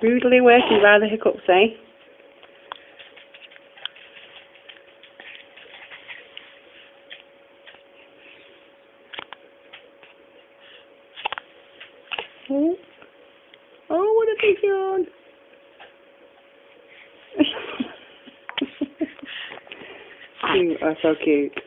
Brutally working by the hiccups, eh? Oh, what a big yawn! You are so cute.